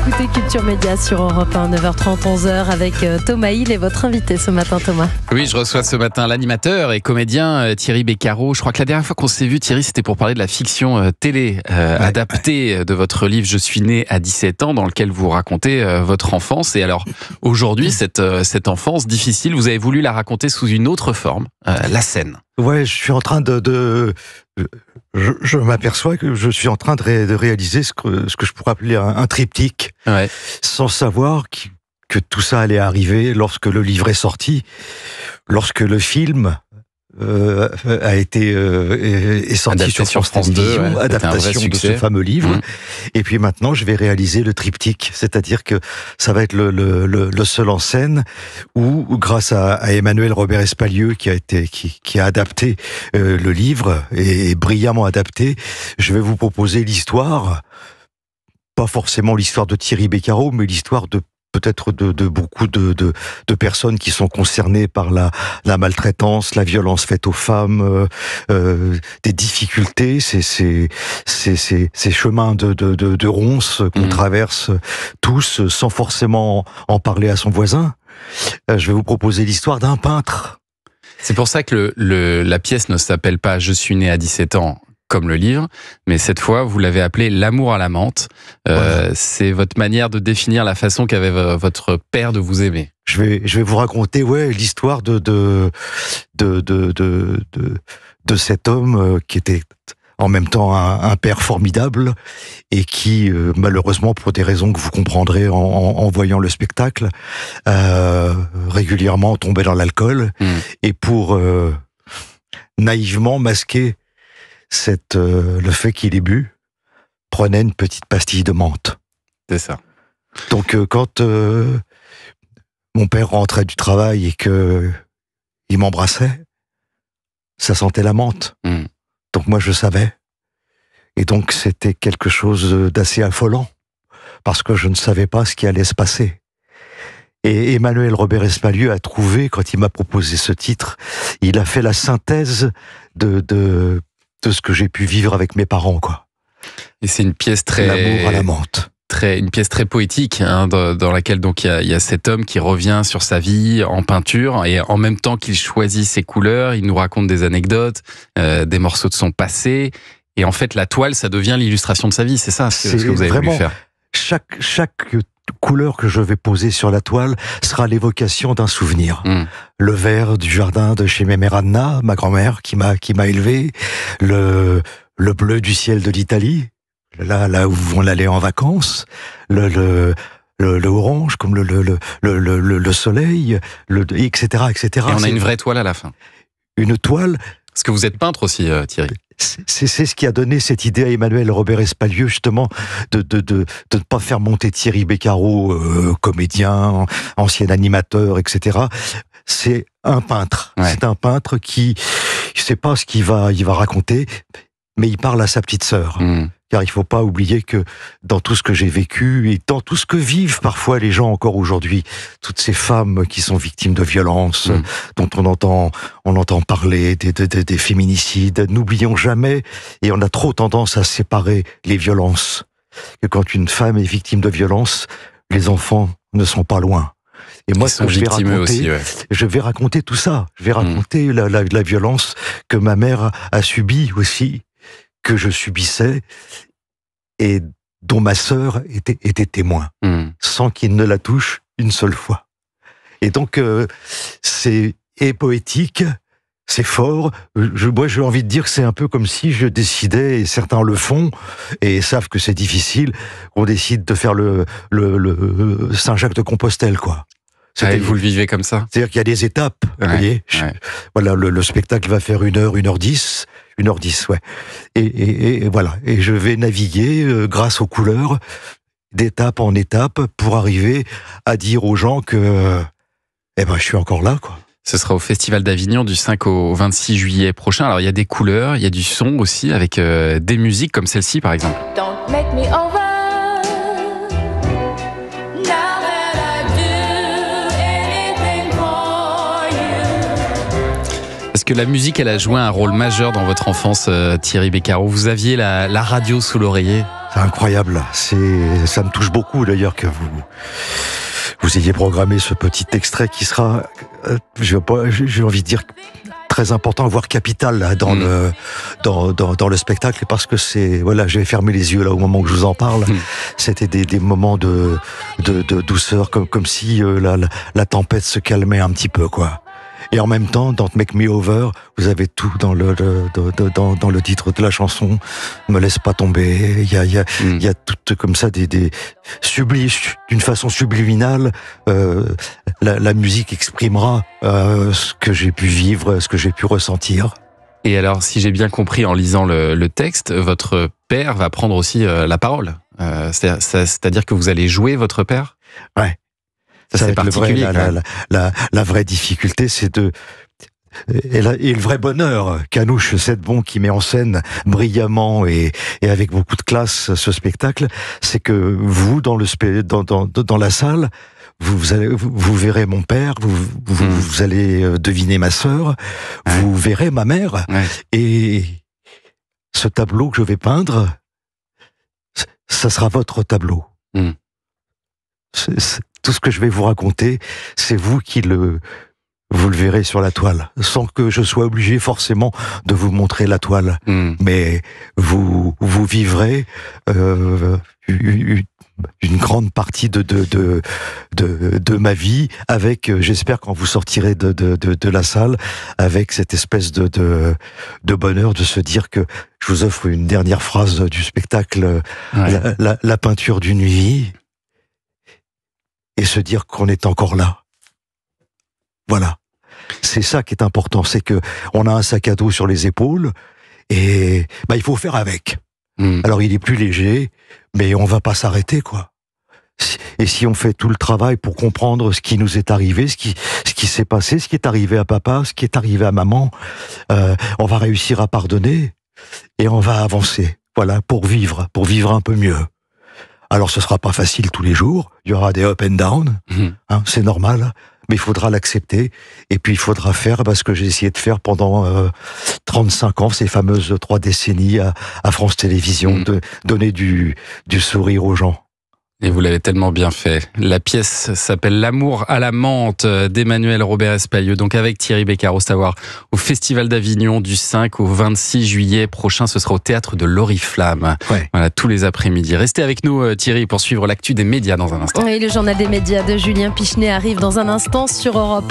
écoutez Culture Média sur Europe 1, 9h30, 11h avec Thomas Hill et votre invité ce matin, Thomas. Oui, je reçois ce matin l'animateur et comédien Thierry Beccaro. Je crois que la dernière fois qu'on s'est vu, Thierry, c'était pour parler de la fiction télé adaptée de votre livre « Je suis né à 17 ans » dans lequel vous racontez votre enfance. Et alors, aujourd'hui, cette enfance difficile, vous avez voulu la raconter sous une autre forme, la scène. Ouais, je suis en train je m'aperçois que je suis en train de réaliser ce que je pourrais appeler un triptyque, sans savoir que tout ça allait arriver lorsque le livre est sorti, lorsque le film est sorti adapté sur France 2, adaptation de ce fameux livre. Et puis maintenant, je vais réaliser le triptyque, c'est-à-dire que ça va être le seul en scène où, grâce à Emmanuel Robert Espalieu qui a adapté le livre et brillamment adapté, je vais vous proposer l'histoire, pas forcément l'histoire de Thierry Beccaro, mais l'histoire de peut-être de beaucoup de personnes qui sont concernées par la maltraitance, la violence faite aux femmes, des difficultés, ces chemins de ronces qu'on traverse tous sans forcément en parler à son voisin. Je vais vous proposer l'histoire d'un peintre. C'est pour ça que la pièce ne s'appelle pas « Je suis né à 17 ans » comme le livre, mais cette fois, vous l'avez appelé « L'amour à la menthe ». C'est votre manière de définir la façon qu'avait votre père de vous aimer. Je vais vous raconter l'histoire de cet homme qui était en même temps un père formidable et qui, malheureusement, pour des raisons que vous comprendrez en voyant le spectacle, régulièrement tombait dans l'alcool et pour naïvement masquer le fait qu'il ait bu, prenait une petite pastille de menthe. C'est ça. Donc quand mon père rentrait du travail et que il m'embrassait, ça sentait la menthe. Donc moi je savais. Et donc c'était quelque chose d'assez affolant, parce que je ne savais pas ce qui allait se passer. Et Emmanuel Robert Espalieu a trouvé, quand il m'a proposé ce titre, il a fait la synthèse de ce que j'ai pu vivre avec mes parents, quoi. Et c'est une pièce très... L'amour à la menthe. Une pièce très poétique, dans laquelle donc il y a cet homme qui revient sur sa vie en peinture, et en même temps qu'il choisit ses couleurs, il nous raconte des anecdotes, des morceaux de son passé, et en fait la toile, ça devient l'illustration de sa vie, c'est ça ce que vous avez voulu faire. Chaque couleur que je vais poser sur la toile sera l'évocation d'un souvenir. Le vert du jardin de chez Méméranna, ma grand-mère qui m'a élevé, le bleu du ciel de l'Italie, là où on allait en vacances, le orange comme le soleil, etc., etc. Et on a une vraie toile à la fin. Une toile. Parce que vous êtes peintre aussi, Thierry. C'est ce qui a donné cette idée à Emmanuel Robert Espalieu, justement, de ne pas faire monter Thierry Beccaro, comédien, ancien animateur, etc. C'est un peintre. C'est un peintre qui ne sait pas ce qu'il va raconter, mais il parle à sa petite sœur. Car il ne faut pas oublier que dans tout ce que j'ai vécu et dans tout ce que vivent parfois les gens encore aujourd'hui, toutes ces femmes qui sont victimes de violences, dont on entend parler, des féminicides, n'oublions jamais, et on a trop tendance à séparer les violences, que quand une femme est victime de violences, les enfants ne sont pas loin. Et moi, ce que je vais raconter tout ça. Je vais raconter la violence que ma mère a subie aussi, que je subissais et dont ma sœur était témoin, sans qu'il ne la touche une seule fois. Et donc, c'est poétique, c'est fort. Moi, j'ai envie de dire que c'est un peu comme si je décidais, et certains le font, et savent que c'est difficile, on décide de faire le Saint-Jacques de Compostelle, quoi. Vous le vivez comme ça? C'est-à-dire qu'il y a des étapes, vous voyez. Voilà, le spectacle va faire 1h10, ouais. Et voilà. Et je vais naviguer grâce aux couleurs, d'étape en étape, pour arriver à dire aux gens que, je suis encore là, quoi. Ce sera au Festival d'Avignon du 5 au 26 juillet prochain. Alors, il y a des couleurs, il y a du son aussi, avec des musiques comme celle-ci, par exemple. Don't make me over. Est-ce que la musique, elle a joué un rôle majeur dans votre enfance, Thierry Beccaro? Vous aviez la radio sous l'oreiller? C'est incroyable. Ça me touche beaucoup d'ailleurs que vous ayez programmé ce petit extrait qui sera, j'ai envie de dire, très important, voire capital là, dans le spectacle, parce que voilà, j'ai fermé les yeux là au moment où je vous en parle. C'était des moments de douceur, comme si la tempête se calmait un petit peu, quoi. Et en même temps, dans Make Me Over, vous avez tout dans le titre de la chanson. Me laisse pas tomber. Il y a tout comme ça d'une façon subliminale. La musique exprimera ce que j'ai pu vivre, ce que j'ai pu ressentir. Et alors, si j'ai bien compris en lisant le texte, votre père va prendre aussi la parole. C'est-à-dire que vous allez jouer votre père ? Ouais. Ça c'est particulier. La vraie difficulté, c'est et le vrai bonheur qu'Anouche Sedbon, qui met en scène brillamment et avec beaucoup de classe ce spectacle, c'est que vous, dans la salle, vous verrez mon père, vous allez deviner ma sœur, vous verrez ma mère, et ce tableau que je vais peindre, ça sera votre tableau. Tout ce que je vais vous raconter, c'est vous qui vous le verrez sur la toile, sans que je sois obligé forcément de vous montrer la toile. Mais vous vivrez une grande partie de ma vie avec, j'espère, quand vous sortirez de la salle, avec cette espèce de bonheur de se dire que je vous offre une dernière phrase du spectacle, la peinture d'une vie. Et se dire qu'on est encore là. Voilà. C'est ça qui est important, c'est que on a un sac à dos sur les épaules et il faut faire avec. Alors il est plus léger, mais on va pas s'arrêter, quoi. Et si on fait tout le travail pour comprendre ce qui nous est arrivé, ce qui s'est passé, ce qui est arrivé à papa, ce qui est arrivé à maman, on va réussir à pardonner et on va avancer. Voilà, pour vivre un peu mieux. Alors ce sera pas facile tous les jours, il y aura des up and down, c'est normal, mais il faudra l'accepter, et puis il faudra faire ce que j'ai essayé de faire pendant 35 ans, ces fameuses 3 décennies à France Télévisions, de donner du sourire aux gens. Et vous l'avez tellement bien fait. La pièce s'appelle L'amour à la menthe d'Emmanuel Robert Espalieu. Donc avec Thierry Beccaro, c'est à voir au Festival d'Avignon du 5 au 26 juillet prochain. Ce sera au théâtre de l'Oriflamme. Voilà, tous les après-midi. Restez avec nous Thierry pour suivre l'actu des médias dans un instant. Oui, le journal des médias de Julien Pichenet arrive dans un instant sur Europe 1.